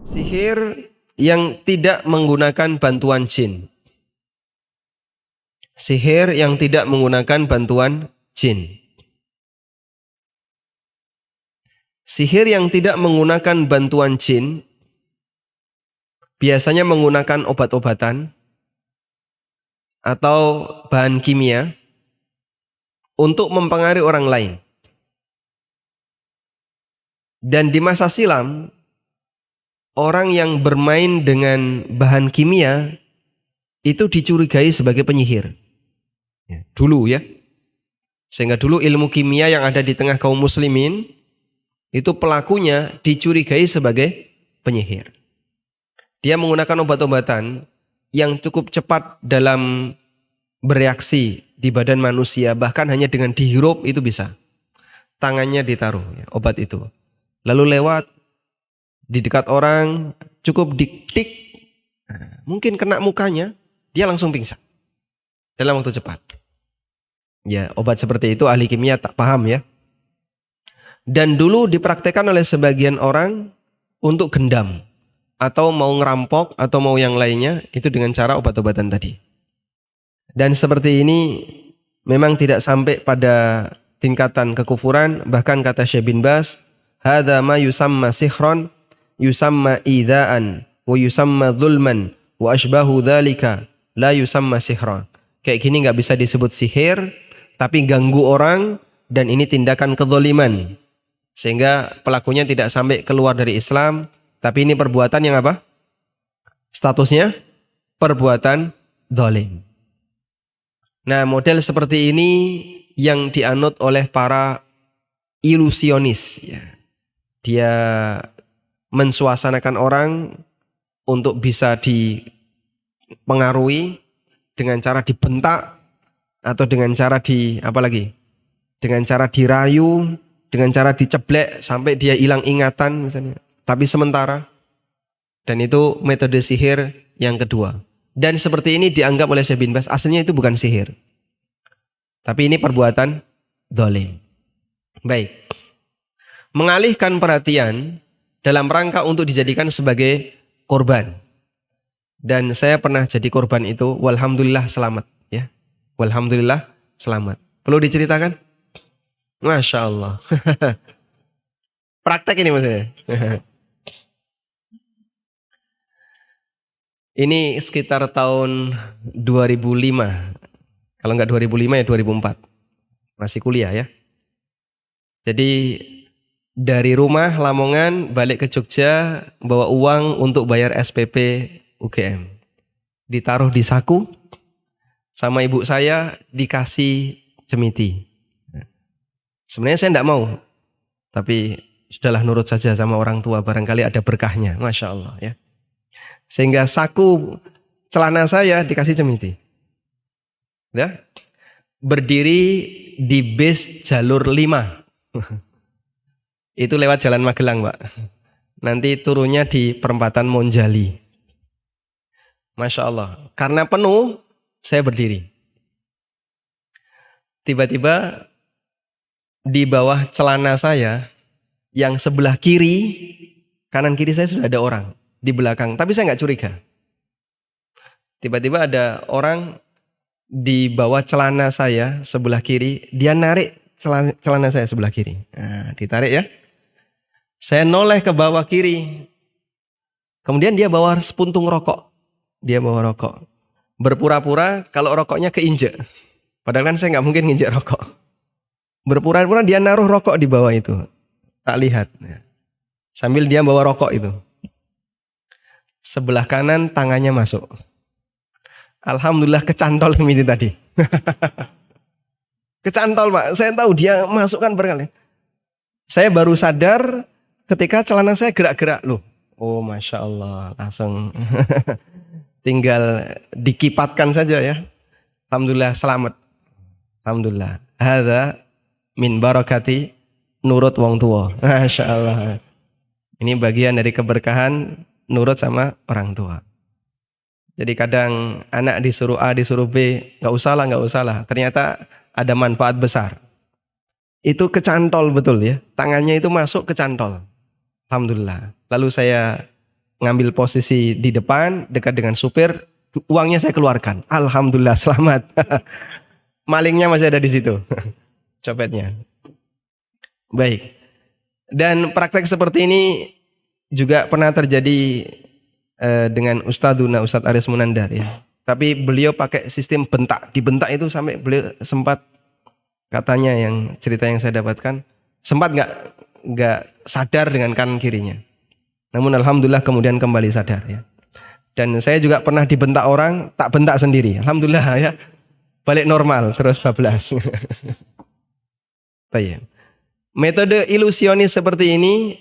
Sihir yang tidak menggunakan bantuan jin. Sihir yang tidak menggunakan bantuan jin. Sihir yang tidak menggunakan bantuan jin biasanya menggunakan obat-obatan atau bahan kimia untuk mempengaruhi orang lain. Dan di masa silam, orang yang bermain dengan bahan kimia itu dicurigai sebagai penyihir. Dulu ya. Sehingga dulu ilmu kimia yang ada di tengah kaum muslimin itu pelakunya dicurigai sebagai penyihir. Dia menggunakan obat-obatan yang cukup cepat dalam bereaksi di badan manusia, bahkan hanya dengan dihirup itu bisa. Tangannya ditaruh ya, obat itu. Lalu lewat di dekat orang, cukup dik-dik, mungkin kena mukanya, dia langsung pingsan dalam waktu cepat. Ya, obat seperti itu ahli kimia tak paham ya. Dan dulu dipraktekkan oleh sebagian orang untuk gendam atau mau ngerampok atau mau yang lainnya itu dengan cara obat-obatan tadi. Dan seperti ini memang tidak sampai pada tingkatan kekufuran, bahkan kata Syekh bin Baz, hadza ma yusamma sihran, yusamma idza'an, wa yusamma zulman, wa ashbahu dzalika la yusamma sihran. Kayak gini nggak bisa disebut sihir, tapi ganggu orang dan ini tindakan kezaliman. Sehingga pelakunya tidak sampai keluar dari Islam, tapi ini perbuatan yang apa? Statusnya perbuatan zalim. Nah, model seperti ini yang dianut oleh para ilusionis ya. Dia mensuasanakan orang untuk bisa dipengaruhi dengan cara dibentak atau dengan cara dengan cara dirayu, dengan cara diceblek sampai dia hilang ingatan misalnya. Tapi sementara. Dan itu metode sihir yang kedua. Dan seperti ini dianggap oleh Syekh bin Baz aslinya itu bukan sihir. Tapi ini perbuatan zalim. Baik. Mengalihkan perhatian dalam rangka untuk dijadikan sebagai korban. Dan saya pernah jadi korban itu, walhamdulillah selamat ya. Walhamdulillah selamat. Perlu diceritakan? Masya Allah. Praktek ini maksudnya. Ini sekitar tahun 2005. Kalau nggak 2005 ya 2004. Masih kuliah ya. Jadi dari rumah Lamongan balik ke Jogja bawa uang untuk bayar SPP UGM. Ditaruh di saku sama ibu saya dikasih cemiti. Sebenarnya saya enggak mau. Tapi sudahlah nurut saja sama orang tua, barangkali ada berkahnya. Masya Allah ya. Sehingga saku celana saya dikasih cemiti. Ya. Berdiri di bis jalur 5. Itu lewat Jalan Magelang, Pak. Nanti turunnya di perempatan Monjali. Masya Allah. Karena penuh, saya berdiri. Tiba-tiba di bawah celana saya, yang sebelah kiri, kanan kiri saya sudah ada orang di belakang. Tapi saya nggak curiga. Tiba-tiba ada orang di bawah celana saya sebelah kiri, dia narik celana saya sebelah kiri. Nah, ditarik ya. Saya noleh ke bawah kiri. Kemudian dia bawa sepuntung rokok. Dia bawa rokok. Berpura-pura kalau rokoknya keinjek. Padahal kan saya nggak mungkin nginjek rokok. Berpura-pura dia naruh rokok di bawah itu. Tak lihat. Sambil dia bawa rokok itu. Sebelah kanan tangannya masuk. Alhamdulillah kecantol ini tadi. Kecantol, Pak. Saya tahu dia masukkan berkali. Saya baru sadar ketika celana saya gerak-gerak loh. Oh, Masya Allah. Langsung tinggal dikipatkan saja ya. Alhamdulillah selamat. Alhamdulillah. Hadza min barakati nurut wong tua. Masya Allah. Ini bagian dari keberkahan nurut sama orang tua. Jadi kadang anak disuruh A, disuruh B, nggak usah lah. Ternyata ada manfaat besar. Itu kecantol betul ya. Tangannya itu masuk kecantol. Alhamdulillah. Lalu saya ngambil posisi di depan, dekat dengan supir, uangnya saya keluarkan. Alhamdulillah selamat. Malingnya masih ada di situ, copetnya. Baik. Dan praktek seperti ini juga pernah terjadi dengan Ustadz Aris Munandar ya. Tapi beliau pakai sistem bentak, dibentak itu sampai beliau sempat, katanya yang cerita yang saya dapatkan, sempat nggak sadar dengan kanan kirinya. Namun alhamdulillah kemudian kembali sadar ya. Dan saya juga pernah dibentak orang, tak bentak sendiri. Alhamdulillah ya. Balik normal terus bablas. Baik. Metode ilusionis seperti ini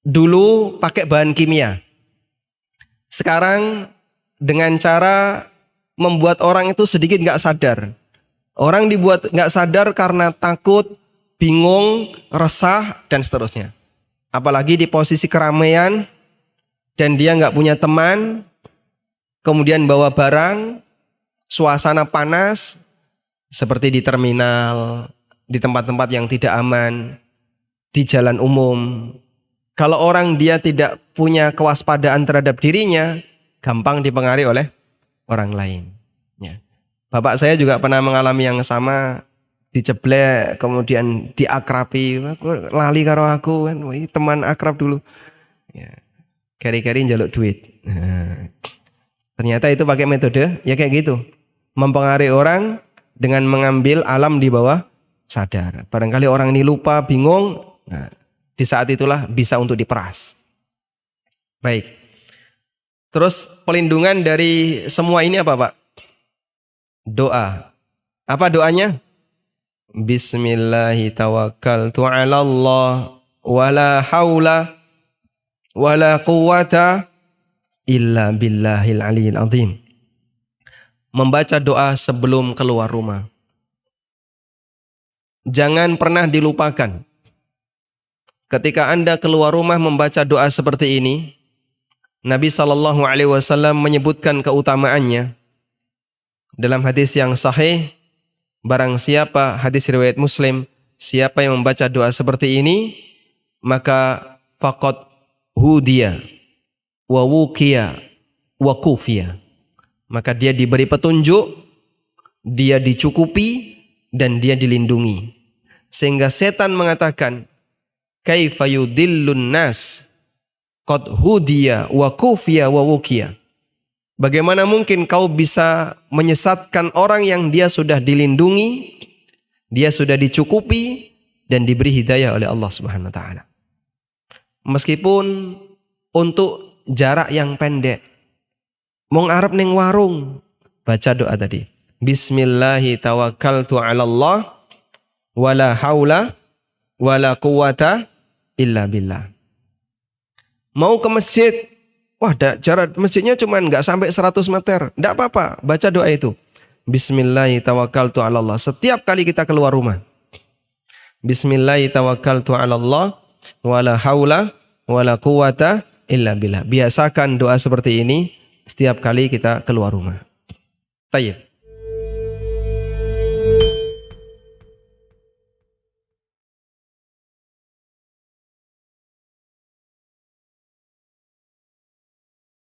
dulu pakai bahan kimia. Sekarang dengan cara membuat orang itu sedikit nggak sadar. Orang dibuat nggak sadar karena takut, bingung, resah, dan seterusnya. Apalagi di posisi keramaian dan dia nggak punya teman, kemudian bawa barang, suasana panas seperti di terminal, di tempat-tempat yang tidak aman, di jalan umum. Kalau orang dia tidak punya kewaspadaan terhadap dirinya, gampang dipengaruhi oleh orang lain. Ya. Bapak saya juga pernah mengalami yang sama, diceblek, kemudian diakrabi, lali karo aku kan, teman akrab dulu. Ya. Keri-keri njaluk duit. Nah, ternyata itu pakai metode ya kayak gitu, mempengaruhi orang dengan mengambil alam di bawah sadar. Barangkali orang ini lupa, bingung, nah, di saat itulah bisa untuk diperas. Baik. Terus pelindungan dari semua ini apa Pak? Doa. Apa doanya? Bismillahi tawakkaltu 'ala Allah wala haula wala quwwata illa billahil aliyil azim. Membaca doa sebelum keluar rumah. Jangan pernah dilupakan. Ketika Anda keluar rumah membaca doa seperti ini, Nabi SAW menyebutkan keutamaannya. Dalam hadis yang sahih, barang siapa, hadis riwayat Muslim, siapa yang membaca doa seperti ini, maka faqad hudiya wa wuqiya wa kufiya. Maka dia diberi petunjuk, dia dicukupi, dan dia dilindungi. Sehingga setan mengatakan, kaifa yudillun nas qad hudiya wa kufiya wa wuqiya. Bagaimana mungkin kau bisa menyesatkan orang yang dia sudah dilindungi, dia sudah dicukupi, dan diberi hidayah oleh Allah Subhanahu wa taala. Meskipun untuk jarak yang pendek, mong arep ning warung, baca doa tadi. Bismillahi tawakkaltu 'ala Allah wala haula wala quwwata illa billah. Mau ke masjid, wah jarak masjidnya cuma nggak sampai 100 meter, nggak apa-apa, baca doa itu. Bismillahi tawakkaltu 'ala Allah. Setiap kali kita keluar rumah, Bismillahi tawakkaltu 'ala Allah wala haula wala quwwata illa billah. Biasakan doa seperti ini setiap kali kita keluar rumah. Tayyib.